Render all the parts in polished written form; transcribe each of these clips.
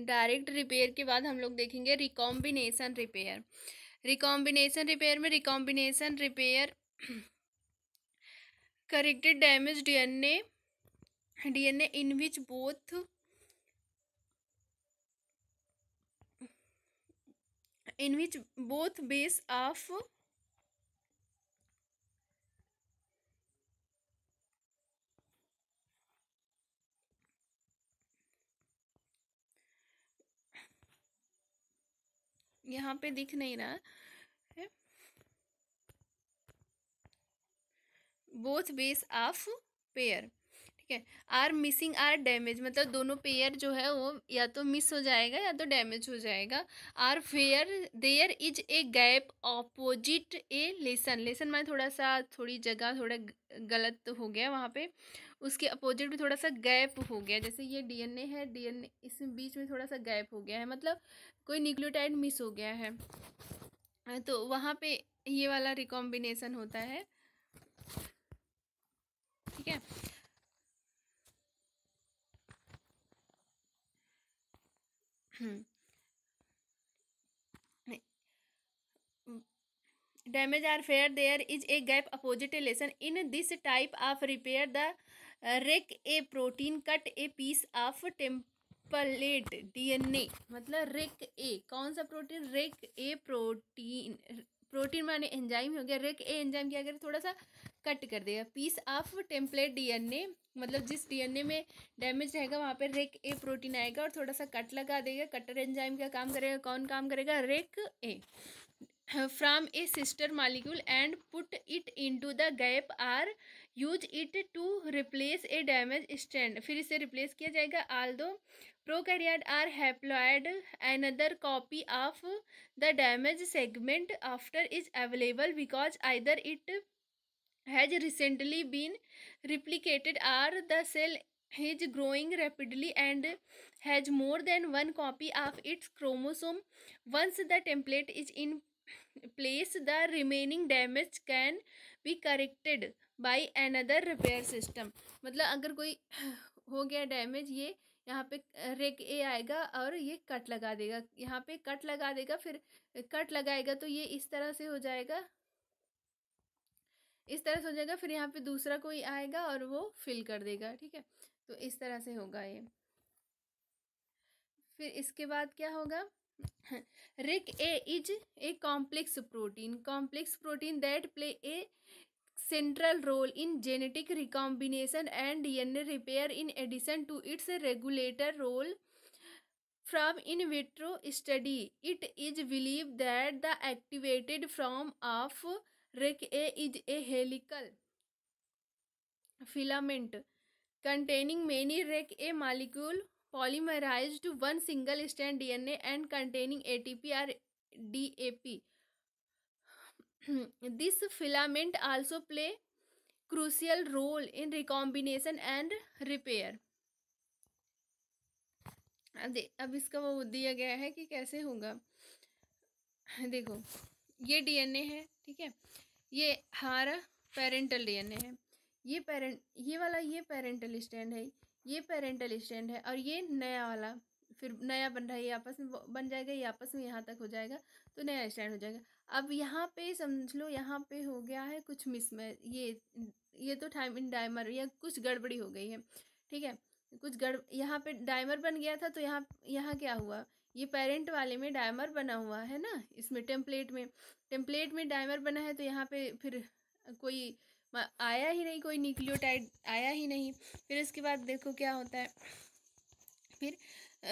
Direct repair के बाद हम लोग देखेंगे रिकॉम्बिनेशन रिपेयर। रिकॉम्बिनेशन रिपेयर में recombination repair corrected damage DNA in which both base of यहाँ पे दिख नहीं रहा है, बोथ बेस ऑफ पेयर, ठीक है। आर मिसिंग आर डैमेज, मतलब दोनों पेयर जो है वो या तो मिस हो जाएगा या तो डैमेज हो जाएगा। Or fair there is a gap opposite a lesion, lesion में थोड़ी जगह थोड़ा गलत हो गया वहाँ पे, उसके अपोजिट भी थोड़ा सा गैप हो गया। जैसे ये डीएनए है, डीएनए इसमें बीच में थोड़ा सा गैप हो गया है, मतलब कोई न्यूक्लियोटाइड मिस हो गया है, तो वहाँ पे ये वाला रिकॉम्बिनेशन होता है, ठीक है। Damage are fair, there is a gap opposite a lesion. In this type of repair, the wreck a protein cut a piece of template DNA, मतलब रेक ए कौन सा प्रोटीन, रेक ए प्रोटीन, प्रोटीन माने enzyme हो गया, rake ए enzyme क्या करेगा, थोड़ा सा कट कर देगा पीस ऑफ टेम्पलेट डीएनए, मतलब जिस डीएनए में डैमेज रहेगा वहाँ पे रेक ए प्रोटीन आएगा और थोड़ा सा कट लगा देगा। कटर एंजाइम का काम करेगा, कौन काम करेगा, rec A from a sister molecule and put it into the gap or use it to replace a damaged strand, फिर इसे replace किया जाएगा। although prokaryote are haploid, another copy of the damaged segment after is available because either it has recently been replicated or the cell is growing rapidly and has more than one copy of its chromosome. Once the template is in place, the remaining damage can be corrected by another repair system, मतलब अगर कोई हो गया damage, ये यहाँ पे rake ए आएगा और ये कट लगा देगा, यहाँ पे कट लगा देगा, फिर कट लगाएगा तो ये इस तरह से हो जाएगा, इस तरह से हो जाएगा, फिर यहाँ पे दूसरा कोई आएगा और वो फिल कर देगा, ठीक है। तो इस तरह से होगा ये। फिर इसके बाद क्या होगा, RecA is a complex protein that play a central role in genetic recombination and DNA repair in addition to its regulator role from in vitro study. It is believed that the activated form of REC-A is a helical filament containing many REC-A molecule polymerized to one single strand DNA and containing ATP or DAP. This filament also play crucial role in recombination and repair. अब इसका वो दिया गया है कि कैसे होगा। देखो ये डीएनए है, ठीक है, ये हमारा पेरेंटल डीएनए है, ये पेरेंटल स्टैंड है, ये पेरेंटल स्टैंड है, और ये नया वाला फिर नया बन रहा है, ये आपस में बन जाएगा, ये आपस में यहाँ तक हो जाएगा तो नया स्टैंड हो जाएगा। अब यहाँ पे समझ लो यहाँ पे हो गया है कुछ मिसमैच, ये तो थायमिन डाइमर या कुछ गड़बड़ी हो गई है, ठीक है, कुछ यहाँ पे डाइमर बन गया था, तो यहाँ क्या हुआ, ये पेरेंट वाले में डायमर बना हुआ है ना, इसमें टेम्पलेट में डायमर बना है, तो यहाँ पे फिर कोई आया ही नहीं, कोई न्यूक्लियोटाइड आया ही नहीं। फिर इसके बाद देखो क्या होता है, फिर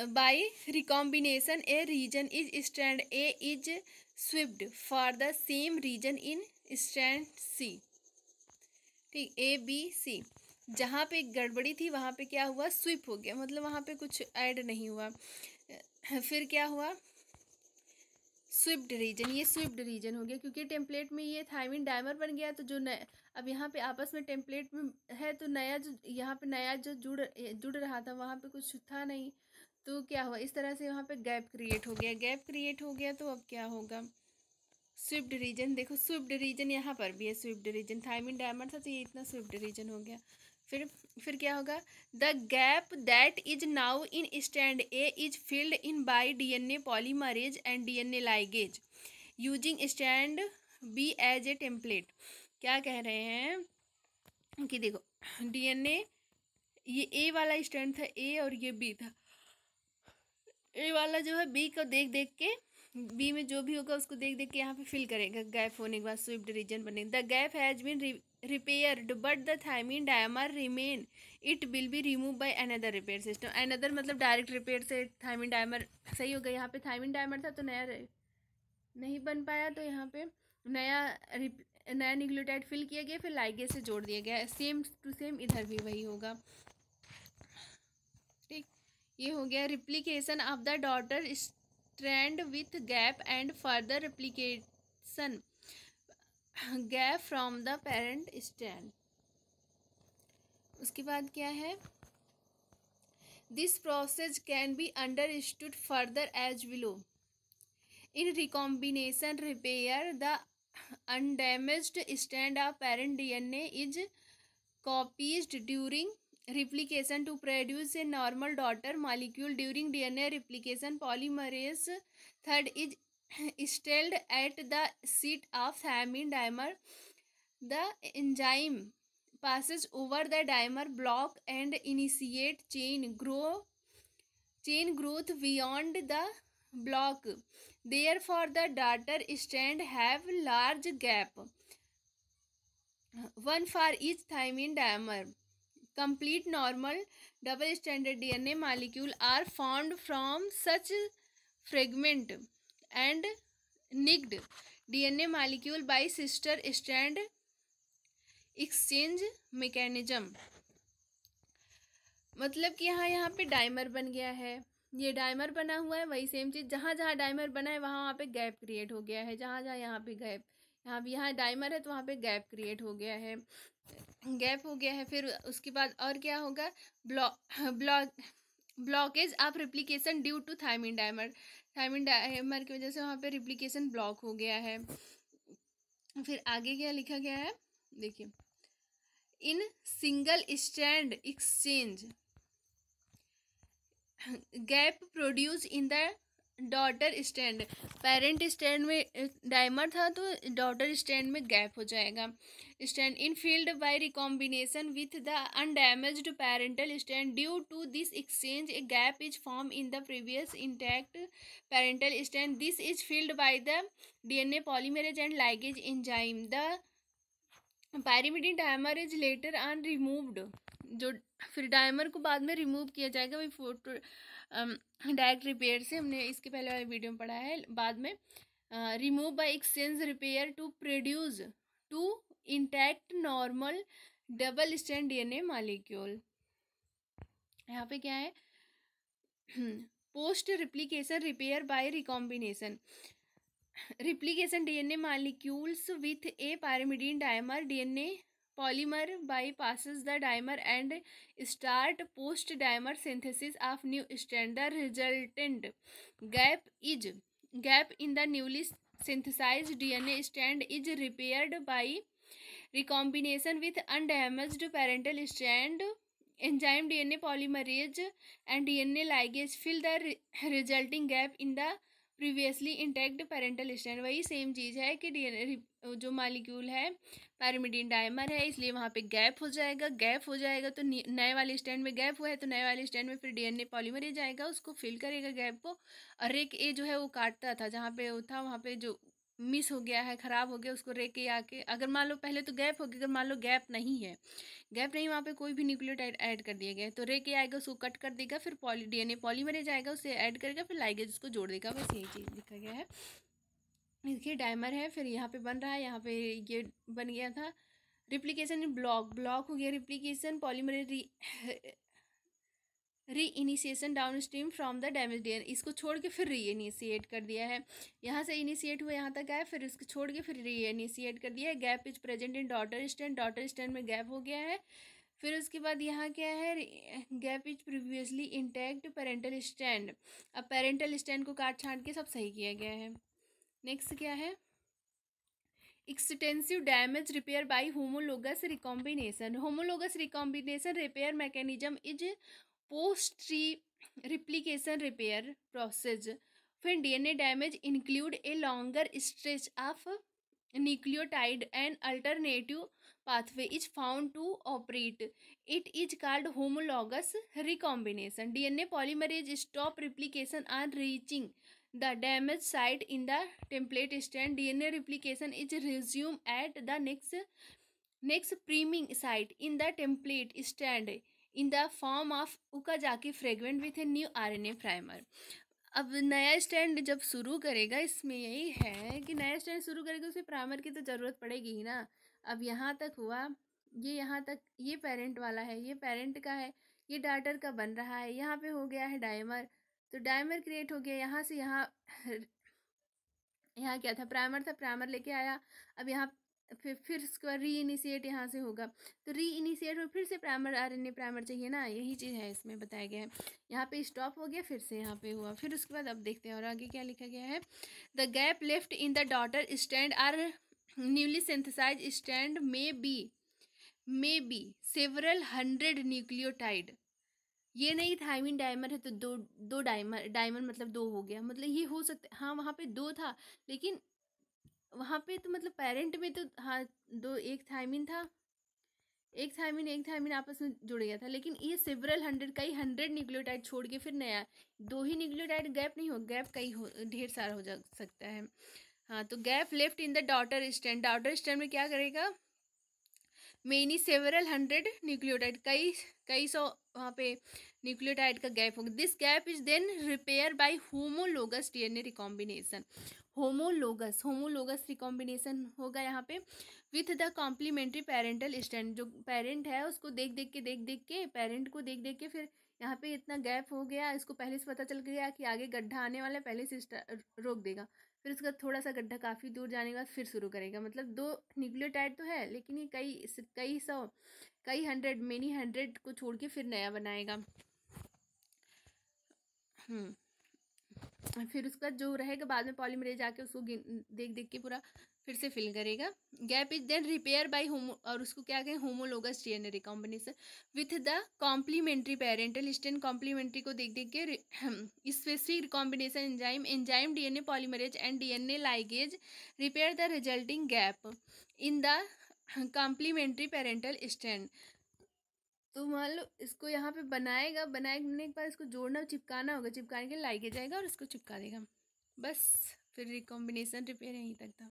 by recombination a region is strand a is swiped for the same region in strand C, ठीक, ए बी सी, जहाँ पे गड़बड़ी थी वहाँ पे क्या हुआ, स्विप हो गया, मतलब वहाँ पे कुछ ऐड नहीं हुआ। फिर क्या हुआ, स्विप्ड रीजन, ये स्विप्ड रीजन हो गया क्योंकि टेम्पलेट में ये थायमिन डाइमर बन गया, तो जो नया अब यहाँ पे आपस में टेम्पलेट में है, तो नया जो यहाँ पे नया जो जुड़ रहा था वहाँ पे कुछ था नहीं, तो क्या हुआ, इस तरह से वहाँ पे गैप क्रिएट हो गया, तो अब क्या होगा, स्विप्ड रीजन, देखो स्विप्ड रीजन यहाँ पर भी है, स्विप्ड रीजन थायमिन डायमर था तो ये इतना स्विप्ड रीजन हो गया। फिर क्या होगा, the gap that is now in strand A is filled in by DNA polymerase and DNA ligase using strand B as a template. क्या कह रहे हैं कि देखो डीएनए, ये ए वाला स्टैंड था, ए और ये बी था। ए वाला जो है बी को देख देख के, बी में जो भी होगा उसको देख देख के यहाँ पे फिल करेगा गैप होने के बाद, स्विफ्ट रीजन बनेगा। The gap has been repaired but the thymine dimer remain, it will be removed by another repair system। another मतलब डायरेक्ट रिपेयर से थायमिन डायमर सही हो गया। यहाँ पे थायमिन डायमर था तो नया नहीं बन पाया, तो यहाँ पे नया न्यूक्लियोटाइड फिल किया गया, फिर लाइगेज से जोड़ दिया गया। सेम टू सेम इधर भी वही होगा। ठीक, ये हो गया replication of the daughter strand with gap and further replication gap from the parent strand. उसके बाद क्या है, this process can be understood further as below. In recombination repair the undamaged strand of parent DNA is copied during replication to produce a normal daughter molecule. During DNA replication, polymerase third is stalled at the site of thymine dimer. The enzyme passes over the dimer block and initiate chain growth beyond the block. Therefore, the daughter strand have large gap, one for each thymine dimer. Complete normal double-stranded DNA molecule are formed from such fragment and nicked DNA molecule by sister strand exchange mechanism। मतलब कि यहाँ पे dimer बन गया है, ये dimer बना हुआ है, वही सेम चीज़, जहाँ जहाँ डाइमर बना है वहाँ पे गैप क्रिएट हो गया है। जहाँ जहाँ यहाँ पे गैप, यहाँ डाइमर है तो वहाँ पे गैप क्रिएट हो गया है, गैप हो गया है। फिर उसके बाद और क्या होगा, blockage of replication due to thymine dimer की वजह से वहाँ पे रिप्लिकेशन ब्लॉक हो गया है। फिर आगे क्या लिखा गया है देखिए, in single strand exchange gap produce in the daughter strand. Parent strand में डाइमर था तो डॉटर स्टैंड में गैप हो जाएगा। Strand in filled by recombination with the undamaged parental strand. Due to this exchange a gap is form in the previous intact parental strand. This is filled by the DNA polymerase and ligase enzyme. The pyrimidine dimer is later on removed. जो फिर dimer को बाद में remove किया जाएगा, वही photo direct repair से, हमने इसके पहले वाले वीडियो में पढ़ा है। बाद में remove by exchange repair to produce two intact normal double strand DNA molecule. यहाँ पे क्या है, post replication repair by recombination. Replication DNA molecules with a pyrimidine dimer DNA polymer bypasses the dimer and start post dimer synthesis of new strand. The resultant gap in the newly synthesized DNA strand is repaired by recombination with undamaged parental strand. Enzyme DNA polymerase and DNA ligase fill the resulting gap in the previously intact parental stand. वही same चीज़ है कि DNA जो molecule है pyrimidine dimer है, इसलिए वहाँ पे gap हो जाएगा तो नए वाले स्टैंड में गैप हुआ है तो नए वाले स्टैंड में फिर डीएनए पॉलीमरेज जाएगा, उसको फिल करेगा गैप को। और रेक ए जो है वो काटता था, जहाँ पे वो था वहाँ पे जो मिस हो गया है, ख़राब हो गया, उसको रेक ए आके, अगर मान लो पहले तो गैप हो गया, अगर मान लो गैप नहीं वहाँ पे कोई भी न्यूक्लियोटाइड ऐड कर दिया गया तो रेक ए आएगा, उसको कट कर देगा, फिर डीएनए पॉलीमरेज आएगा, उसे ऐड करेगा, फिर लाइगेज उसको जोड़ देगा। बस यही चीज़ लिखा गया है। देखिए डाइमर है, फिर यहाँ पे बन रहा है, यहाँ पे ये बन गया था रिप्लिकेशन ब्लॉक हो गया रिप्लिकेशन, पॉलीमरेज री initiation down stream from the damage DNA. इसको छोड़ के फिर री इनिशिएट कर दिया है, यहाँ से इनिशिएट हुआ यहाँ तक आया, फिर इसको छोड़ के फिर री इनिशिएट कर दिया है। Gap is present in daughter strand में गैप हो गया है। फिर उसके बाद यहाँ क्या है, gap is previously intact parental stand. अब पेरेंटल स्टैंड को काट छाट के सब सही किया गया है। नेक्स्ट क्या है, extensive damage repair by homologous recombination. Homologous recombination repair mechanism is post replication repair process when DNA damage include a longer stretch of nucleotide and alternative pathway is found to operate. It is called homologous recombination. DNA polymerase stop replication on reaching the damaged site in the template strand. DNA replication is resumed at the next priming site in the template strand in the form of Okazaki fragment with a new RNA primer. अब नया stand जब शुरू करेगा, इसमें यही है कि नया स्टैंड शुरू करेगा उसे प्राइमर की तो ज़रूरत पड़ेगी ही ना। अब यहाँ तक हुआ, ये यहाँ तक ये पेरेंट वाला है, ये पेरेंट का है, ये डाटर का बन रहा है, यहाँ पे हो गया है डायमर, तो डायमर क्रिएट हो गया। यहाँ से यहाँ यहाँ क्या था, प्राइमर था, प्राइमर लेके आया। अब यहाँ फिर उसके बाद री इनिशिएट यहाँ से होगा, तो री इनिशिएट में फिर से प्राइमर RNA प्राइमर चाहिए ना, यही चीज़ है इसमें बताया गया है। यहाँ पे स्टॉप हो गया, फिर से यहाँ पे हुआ, फिर उसके बाद अब देखते हैं और आगे क्या लिखा गया है। The gap left in the daughter strand or newly synthesize strand may be several hundred nucleotide. ये नहीं थायमिन डायमर है तो दो डायमर मतलब दो हो गया, मतलब ये हो सकता है। हाँ वहाँ पे दो था, लेकिन वहाँ पे तो मतलब पेरेंट में तो हाँ दो, एक थायमिन था, एक थायमिन आपस में जुड़ गया था, लेकिन ये सेवरल हंड्रेड, कई 100 न्यूक्लियोटाइड छोड़ के फिर नया दो ही न्यूक्लियोटाइड गैप नहीं हो, गैप कई हो, ढेर सारा हो जा सकता है। हाँ तो gap left in the daughter strand में क्या करेगा, मेनी सेवरल हंड्रेड न्यूक्लियोटाइड, कई सौ वहाँ पे न्यूक्लियोटाइड का गैप होगा। This gap is then repair by homologous DNA recombination. Homologous recombination होगा यहाँ पे with the complementary parental strand. जो पेरेंट है उसको देख देख के पेरेंट को देख देख के फिर यहाँ पे इतना गैप हो गया, इसको पहले से पता चल गया कि आगे गड्ढा आने वाला है, पहले से रोक देगा। फिर उसका थोड़ा सा गड्ढा काफ़ी दूर जाने के बाद फिर शुरू करेगा। मतलब दो न्यूक्लियोटाइड तो है, लेकिन ये कई सौ, कई हंड्रेड, मेनी हंड्रेड को छोड़ के फिर नया बनाएगा। फिर उसका जो रहेगा बाद में पॉलीमरेज आके उसको देख देख के पूरा फिर से फिल करेगा। Gap is then repair by homo, और उसको क्या कहें, homologous DNA recombination with the complementary parental strand. Complementary को देख देख के specific recombination enzyme DNA polymerase and DNA ligase repair the resulting gap in the complementary parental strand. तो मान लो इसको यहाँ पे बनाने के बाद इसको जोड़ना चिपकाना होगा, चिपकाने के लिए लाइगेज जाएगा और इसको चिपका देगा, बस फिर रिकॉम्बिनेशन रिपेयर यहीं तक था।